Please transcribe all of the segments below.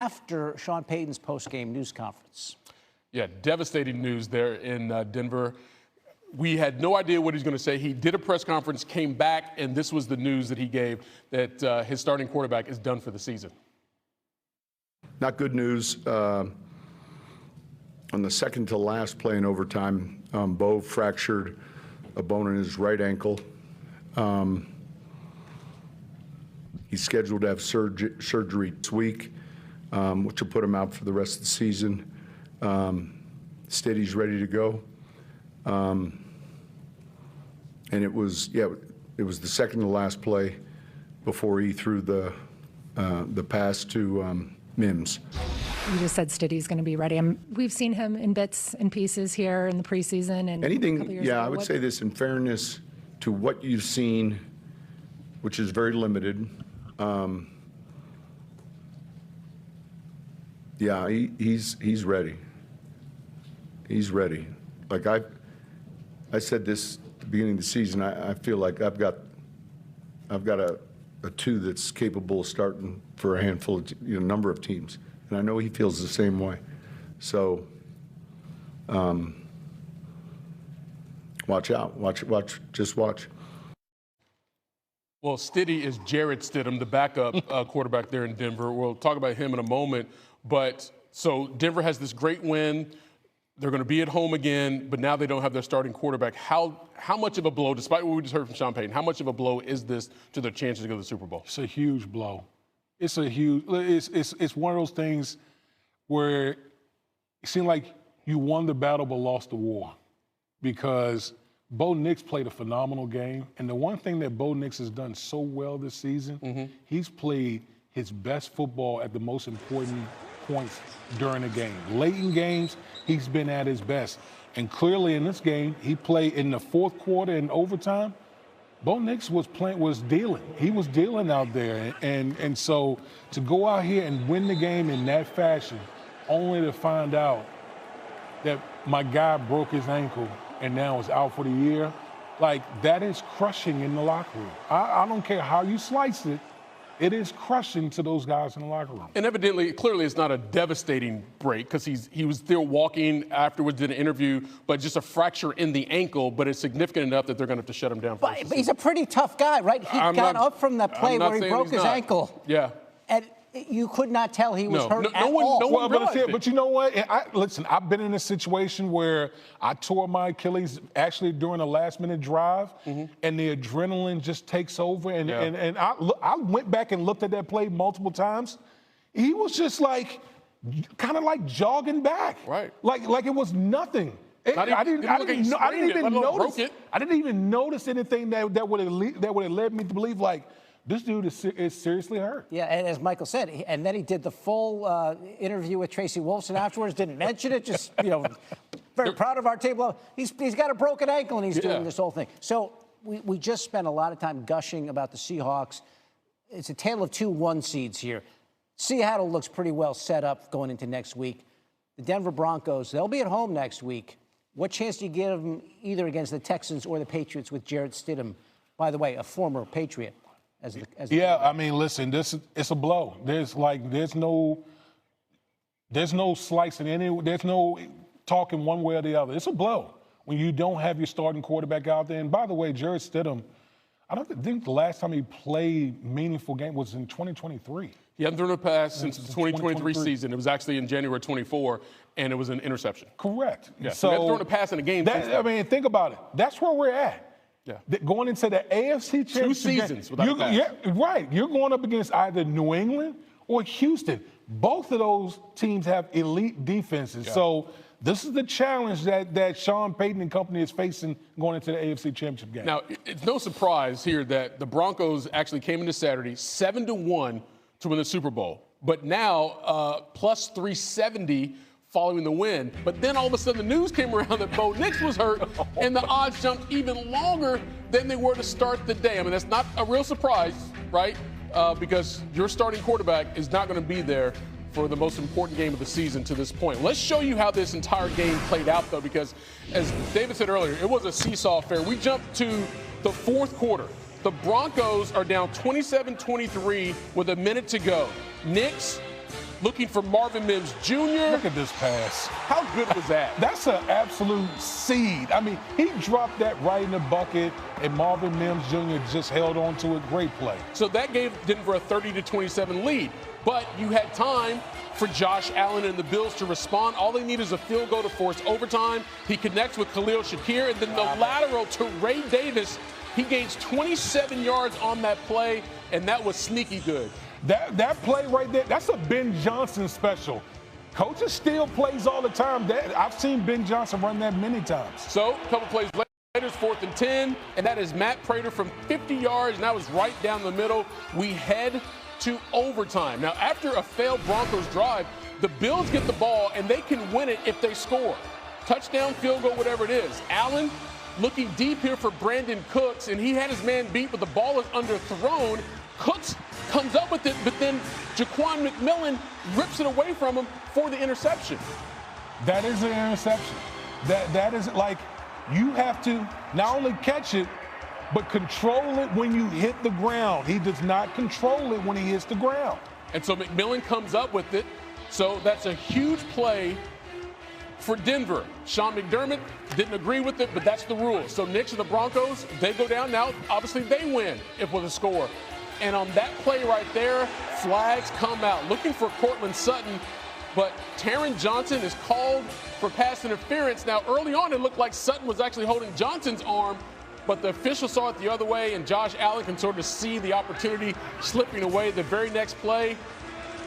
after Sean Payton's post-game news conference. Yeah, devastating news there in Denver. We had no idea what he was going to say. He did a press conference, came back, and this was the news that he gave, that his starting quarterback is done for the season. Not good news. On the second to last play in overtime, Bo fractured a bone in his right ankle. He's scheduled to have surgery this week, which will put him out for the rest of the season. Stidham's ready to go. And it was the second to last play before he threw the pass to Mims. You just said Stidham's going to be ready. We've seen him in bits and pieces here in the preseason. And I would say this in fairness to what you've seen, which is very limited. He's ready. He's ready. Like I said this at the beginning of the season, I feel like I've got a two that's capable of starting for a handful of number of teams, and I know he feels the same way. So watch out, just watch. Well, Stidham is Jarrett Stidham, the backup quarterback there in Denver. We'll talk about him in a moment. But so Denver has this great win. They're going to be at home again, but now they don't have their starting quarterback. How much of a blow, despite what we just heard from Sean Payton, how much of a blow is this to their chances to go to the Super Bowl? It's a huge blow. It's one of those things where it seemed like you won the battle but lost the war, because Bo Nix played a phenomenal game. And the one thing that Bo Nix has done so well this season, he's played his best football at the most important points during the game. Late in games, he's been at his best. And clearly in this game, he played in the fourth quarter in overtime. Bo Nix was dealing. He was dealing out there. And so to go out here and win the game in that fashion, only to find out that my guy broke his ankle and now is out for the year, like, that is crushing in the locker room. I don't care how you slice it. It is crushing to those guys in the locker room. And evidently, clearly, it's not a devastating break, because he was still walking afterwards, did an interview, but just a fracture in the ankle. But it's significant enough that they're going to have to shut him down. But he's a pretty tough guy, right? He got up from that play where he broke his ankle. Yeah. And you could not tell he was hurt at all. No one realized it. But you know what? Listen, I've been in a situation where I tore my Achilles actually during a last-minute drive, and the adrenaline just takes over. And I went back and looked at that play multiple times. He was just like, kind of like jogging back. Right. Like it was nothing. I didn't even notice anything that would have led me to believe, like, this dude is seriously hurt. Yeah, and as Michael said, and then he did the full interview with Tracy Wolfson afterwards, didn't mention it, just, very proud of our table. He's got a broken ankle, and he's doing this whole thing. So we just spent a lot of time gushing about the Seahawks. It's a tale of 2 1 seeds here. Seattle looks pretty well set up going into next week. The Denver Broncos, they'll be at home next week. What chance do you give them either against the Texans or the Patriots with Jarrett Stidham? By the way, a former Patriot. I mean, listen, it's a blow. There's no slicing there's no talking one way or the other. It's a blow when you don't have your starting quarterback out there. And by the way, Jarrett Stidham, I don't think the last time he played meaningful game was in 2023. He hadn't thrown a pass since the 2023 season. It was actually in January 24, and it was an interception. Correct. Yeah, so he hadn't thrown a pass in a game. I mean, think about it. That's where we're at. Yeah. Going into the AFC Championship 2 seasons without a pass. Yeah, right. You're going up against either New England or Houston. Both of those teams have elite defenses. Yeah. So this is the challenge that Sean Payton and company is facing going into the AFC Championship game. Now, it's no surprise here that the Broncos actually came into Saturday 7-1 to win the Super Bowl. But now, plus 370 following the win. But then all of a sudden the news came around that Bo Nix was hurt, and the odds jumped even longer than they were to start the day. I mean, that's not a real surprise, right? Because your starting quarterback is not going to be there for the most important game of the season to this point. Let's show you how this entire game played out, though, because as David said earlier, it was a seesaw affair. We jumped to the fourth quarter. The Broncos are down 27-23 with a minute to go. Nix looking for Marvin Mims Jr. Look at this pass. How good was that? That's an absolute seed. I mean, he dropped that right in the bucket, and Marvin Mims Jr. just held on to it. Great play. So that gave Denver a 30-27 lead. But you had time for Josh Allen and the Bills to respond. All they need is a field goal to force overtime. He connects with Khalil Shakir, and then the lateral to Ray Davis. He gains 27 yards on that play, and that was sneaky good. That play right there, that's a Ben Johnson special. Coaches steal plays all the time. I've seen Ben Johnson run that many times. So a couple plays later, it's 4th and 10, and that is Matt Prater from 50 yards, and that was right down the middle. We head to overtime. Now, after a failed Broncos drive, the Bills get the ball, and they can win it if they score. Touchdown, field goal, whatever it is. Allen looking deep here for Brandon Cooks, and he had his man beat, but the ball is underthrown. Cooks comes up with it, but then Jaquan McMillan rips it away from him for the interception. That is an interception. That is like, you have to not only catch it, but control it when you hit the ground. He does not control it when he hits the ground. And so McMillan comes up with it. So that's a huge play for Denver. Sean McDermott didn't agree with it, but that's the rule. So Nix and the Broncos, they go down. Now, obviously, they win if with a score. And on that play right there, flags come out. Looking for Cortland Sutton, but Taron Johnson is called for pass interference. Now, early on, it looked like Sutton was actually holding Johnson's arm, but the official saw it the other way, and Josh Allen can sort of see the opportunity slipping away. The very next play,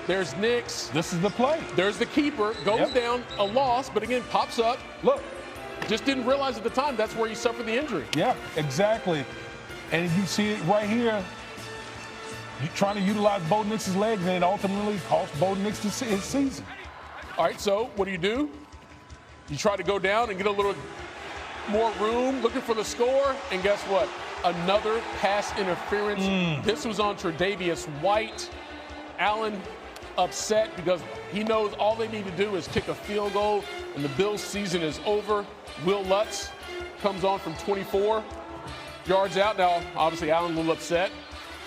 there's Nix. This is the play. There's the keeper, goes down, a loss, but again, pops up. Look. Just didn't realize at the time that's where he suffered the injury. Yeah, exactly. And you see it right here. You're trying to utilize Bo Nix's legs, and it ultimately cost Bo Nix his season. All right, so what do? You try to go down and get a little more room, looking for the score, and guess what? Another pass interference. This was on Tre'Davious White. Allen upset because he knows all they need to do is kick a field goal, and the Bills' season is over. Will Lutz comes on from 24 yards out. Now, obviously, Allen a little upset.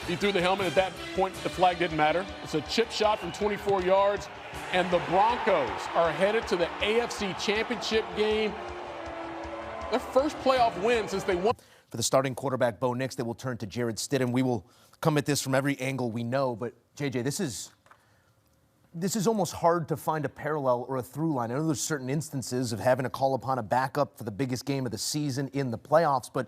He threw the helmet. At that point, the flag didn't matter. It's a chip shot from 24 yards, and the Broncos are headed to the AFC Championship game. Their first playoff win since they won. For the starting quarterback, Bo Nix, they will turn to Jarrett Stidham. We will come at this from every angle we know, but JJ, this is almost hard to find a parallel or a through line. I know there's certain instances of having to call upon a backup for the biggest game of the season in the playoffs, but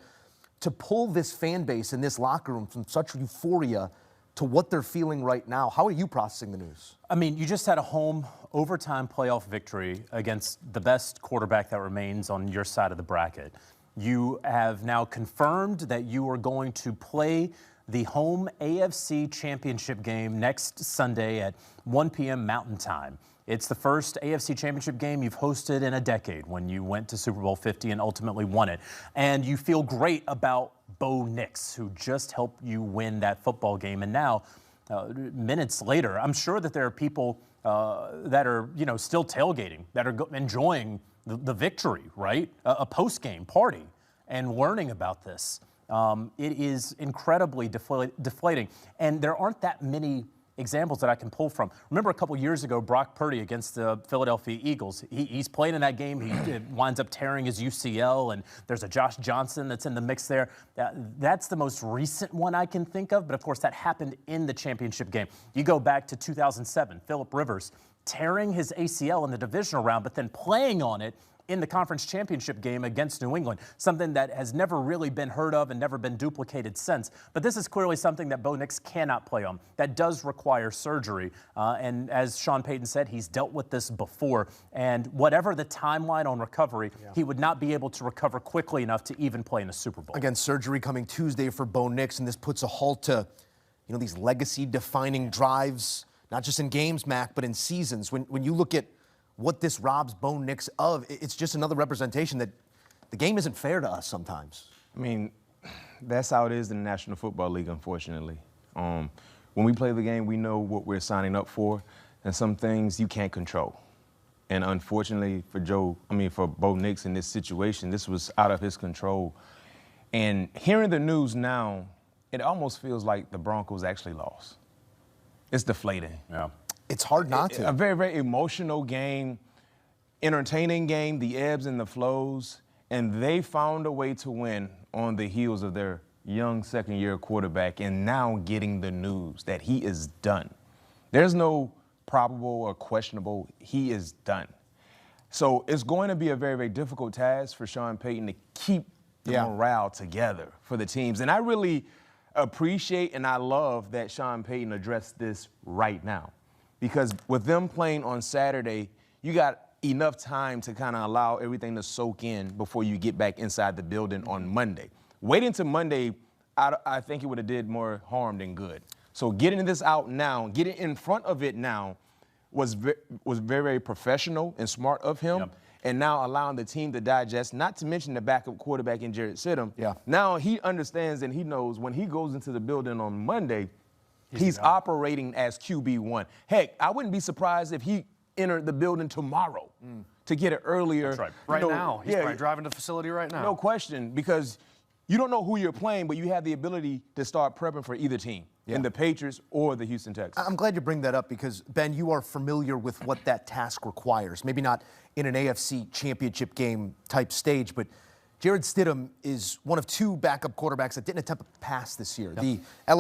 to pull this fan base in this locker room from such euphoria to what they're feeling right now, how are you processing the news? I mean, you just had a home overtime playoff victory against the best quarterback that remains on your side of the bracket. You have now confirmed that you are going to play the home AFC Championship game next Sunday at 1 p.m. Mountain Time. It's the first AFC Championship game you've hosted in a decade when you went to Super Bowl 50 and ultimately won it. And you feel great about Bo Nix, who just helped you win that football game. And now, minutes later, I'm sure that there are people that are, still tailgating, that are enjoying the victory, right? A post-game party and learning about this. It is incredibly deflating. And there aren't that many examples that I can pull from. Remember a couple years ago, Brock Purdy against the Philadelphia Eagles. He's playing in that game. He winds up tearing his UCL, and there's a Josh Johnson that's in the mix there. That's the most recent one I can think of, but of course that happened in the championship game. You go back to 2007, Phillip Rivers tearing his ACL in the divisional round, but then playing on it in the conference championship game against New England, something that has never really been heard of and never been duplicated since. But this is clearly something that Bo Nix cannot play on. That does require surgery. And as Sean Payton said, he's dealt with this before. And whatever the timeline on recovery, he would not be able to recover quickly enough to even play in the Super Bowl. Again, surgery coming Tuesday for Bo Nix, and this puts a halt to, these legacy-defining drives, not just in games, Mac, but in seasons. When you look at what this robs Bo Nix of, it's just another representation that the game isn't fair to us sometimes. I mean, that's how it is in the National Football League, unfortunately. When we play the game, we know what we're signing up for, and some things you can't control. And unfortunately for Bo Nix in this situation, this was out of his control. And hearing the news now, it almost feels like the Broncos actually lost. It's deflating. Yeah. It's hard not to. A very, very emotional game, entertaining game, the ebbs and the flows, and they found a way to win on the heels of their young second-year quarterback and now getting the news that he is done. There's no probable or questionable. He is done. So it's going to be a very, very difficult task for Sean Payton to keep the morale together for the teams. And I really appreciate and I love that Sean Payton addressed this right now. Because with them playing on Saturday, you got enough time to kind of allow everything to soak in before you get back inside the building on Monday. Waiting till Monday, I think it would have did more harm than good. So getting this out now, getting in front of it now was very, very professional and smart of him. Yep. And now allowing the team to digest, not to mention the backup quarterback in Jarrett Stidham. Yeah. Now he understands and he knows when he goes into the building on Monday, he's operating as QB1. Heck, I wouldn't be surprised if he entered the building tomorrow to get it earlier. That's right. Now. He's probably driving to the facility right now. No question, because you don't know who you're playing, but you have the ability to start prepping for either team, in the Patriots or the Houston Texans. I'm glad you bring that up because, Ben, you are familiar with what that task requires. Maybe not in an AFC championship game type stage, but Jarrett Stidham is one of two backup quarterbacks that didn't attempt a pass this year. The LA